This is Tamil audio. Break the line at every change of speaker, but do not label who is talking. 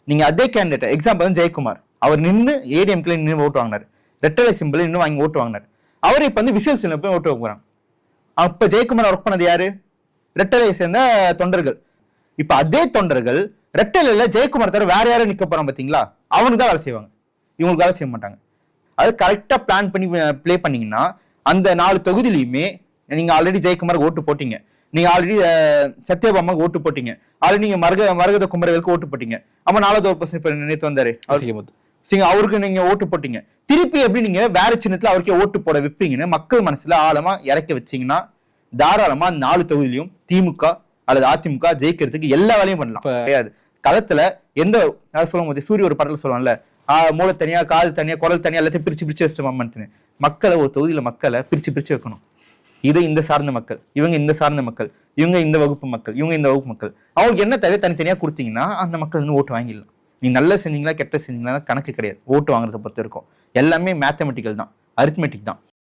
நீங்க அதே கேண்டிடேட் எக்ஸாம்பிள் வந்து ஜெயக்குமார், அவர் நின்று ஏடிஎம்கே நின்று ஓட்டு வாங்கினார், ரெட்டலை சிம்பிள் இன்னும் வாங்கி ஓட்டு வாங்கினார். அவர் இப்ப வந்து விசில் சின்ன போய் ஓட்டு வாங்குறாங்க. அப்ப ஜெயக்குமார் ஒர்க் பண்ணது யாரு? ரெட்டலை சேர்ந்த தொண்டர்கள். இப்ப அதே தொண்டர்கள் ரெட்டலையில ஜெயக்குமார் தவிர வேற யாரும் நிக்க போறான் பாத்தீங்களா, அவனுக்கு தான் வேலை செய்வாங்க, இவங்களுக்கு வேலை செய்ய மாட்டாங்க. அது கரெக்டா பிளான் பண்ணி பிளே பண்ணீங்கன்னா அந்த 4 தொகுதியிலுமே நீங்க ஆல்ரெடி ஜெயக்குமாருக்கு ஓட்டு போட்டீங்க, நீங்க ஆல்ரெடி சத்யபாமாவுக்கு ஓட்டு போட்டீங்க, ஆல்ரெடி நீங்க மரகத குமரர்களுக்கு ஓட்டு போட்டீங்க. ஆமா 4% நேற்று வந்தாரு சிங்க, அவருக்கு நீங்க ஓட்டு போட்டீங்க. திருப்பி எப்படி நீங்க வேற சின்னத்துல அவருக்கே ஓட்டு போட வைப்பீங்கன்னு மக்கள் மனசுல ஆழமா இறக்கி வச்சீங்கன்னா தாராளமா 4 தொகுதியிலையும் திமுக அல்லது அதிமுக ஜெயிக்கிறதுக்கு எல்லா வேலையும் பண்ணலாம். கிடையாது களத்துல எந்த சொல்லும் போது சூரிய ஒரு படத்துல சொல்லுவாங்கல்ல, மூளை தனியா காது தனியா குரல் தனியா எல்லாத்தையும் பிரிச்சு வச்சுட்டு மக்களை ஒரு தொகுதியில மக்களை பிரிச்சு வைக்கணும். இது இந்த சார்ந்த மக்கள், இவங்க இந்த சார்ந்த மக்கள், இவங்க இந்த வகுப்பு மக்கள், இவங்க இந்த வகுப்பு மக்கள், அவங்களுக்கு என்ன தேவை தனித்தனியா கொடுத்தீங்கன்னா அந்த மக்கள் வந்து ஓட்டு வாங்கிடலாம். நீ நல்ல செஞ்சீங்களா கெட்ட செஞ்சீங்களா கணக்கு கிடையாது. ஓட்டு வாங்குறத பொறுத்த இருக்கும் எல்லாமே மேத்தமெட்டிக்கல் தான், அரித்மெட்டிக் தான்.